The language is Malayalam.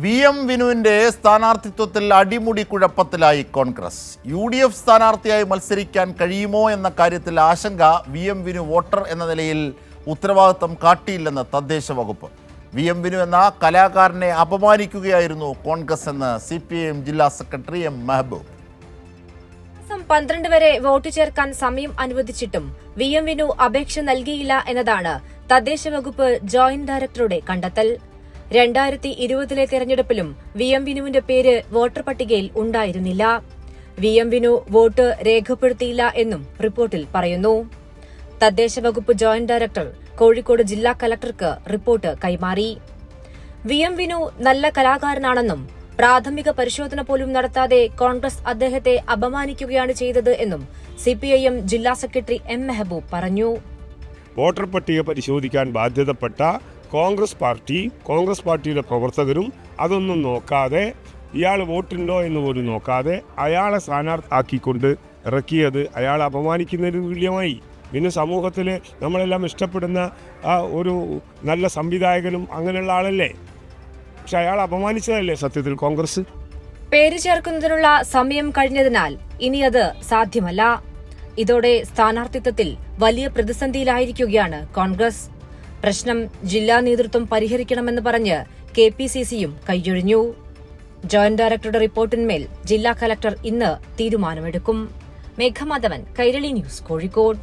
VM വിനുവിന്റെ സ്ഥാനാർത്ഥിത്വത്തിൽ അടിമുടി കുഴപ്പത്തിലായി കോൺഗ്രസ്. UDF സ്ഥാനാർത്ഥിയായി മത്സരിക്കാൻ കഴിയുമോ എന്ന കാര്യത്തിൽ ആശങ്ക. VM വിനു വോട്ടർ എന്ന നിലയിൽ ഉത്തരവാദിത്തം കാട്ടിയില്ലെന്ന് തദ്ദേശ വകുപ്പ്. VM വിനു എന്ന കലാകാരനെ അപമാനിക്കുകയായിരുന്നു കോൺഗ്രസ് എന്ന് CPIM ജില്ലാ സെക്രട്ടറി M മെഹബൂബ്. 12 വരെ വോട്ട് ചേർക്കാൻ സമയം അനുവദിച്ചിട്ടും VM വിനു അപേക്ഷ നൽകിയില്ല എന്നതാണ് തദ്ദേശ വകുപ്പ് ജോയിന്റ് ഡയറക്ടറുടെ കണ്ടെത്തൽ. 2020 തെരഞ്ഞെടുപ്പിലും VM വിനുവിന്റെ പേര് വോട്ടർ പട്ടികയിൽ ഉണ്ടായിരുന്നില്ല. VM വിനു വോട്ട് രേഖപ്പെടുത്തിയില്ല എന്നും റിപ്പോർട്ടിൽ പറയുന്നു. തദ്ദേശ വകുപ്പ് ജോയിന്റ് ഡയറക്ടർ കോഴിക്കോട് ജില്ലാ കലക്ടർക്ക് റിപ്പോർട്ട് കൈമാറി. VM വിനു നല്ല കലാകാരനാണെന്നും പ്രാഥമിക പരിശോധന പോലും നടത്താതെ കോൺഗ്രസ് അദ്ദേഹത്തെ അപമാനിക്കുകയാണ് ചെയ്തത് എന്നും CPIM ജില്ലാ സെക്രട്ടറി M മെഹബൂബ് പറഞ്ഞു. വോട്ടർ പട്ടിക പരിശോധിക്കാൻ ബാധ്യതപ്പെട്ട കോൺഗ്രസ് പാർട്ടിയുടെ പ്രവർത്തകരും അതൊന്നും നോക്കാതെ, ഇയാൾ വോട്ടുണ്ടോ എന്ന് പോലും നോക്കാതെ അയാളെ സ്ഥാനാർത്ഥിയാക്കിക്കൊണ്ട് ഇറക്കിയത് അയാളെ അപമാനിക്കുന്നതിന് തുല്യമായി. പിന്നെ സമൂഹത്തിൽ നമ്മളെല്ലാം ഇഷ്ടപ്പെടുന്ന ഒരു നല്ല സംവിധായകനും അങ്ങനെയുള്ള ആളല്ലേ, പക്ഷെ അയാൾ അപമാനിച്ചതല്ലേ സത്യത്തിൽ കോൺഗ്രസ്. പേര് ചേർക്കുന്നതിനുള്ള സമയം കഴിഞ്ഞതിനാൽ ഇനി അത് സാധ്യമല്ല. ഇതോടെ സ്ഥാനാർത്ഥിത്വത്തിൽ വലിയ പ്രതിസന്ധിയിലായിരിക്കുകയാണ് കോൺഗ്രസ്. പ്രശ്നം ജില്ലാ നേതൃത്വം പരിഹരിക്കണമെന്ന് പറഞ്ഞ് KPCCയും കൈയൊഴിഞ്ഞു. ജോയിന്റ് ഡയറക്ടറുടെ റിപ്പോർട്ടിന്മേൽ ജില്ലാ കലക്ടർ ഇന്ന് തീരുമാനമെടുക്കും. മേഘമാധവൻ, കൈരളി ന്യൂസ്, കോഴിക്കോട്.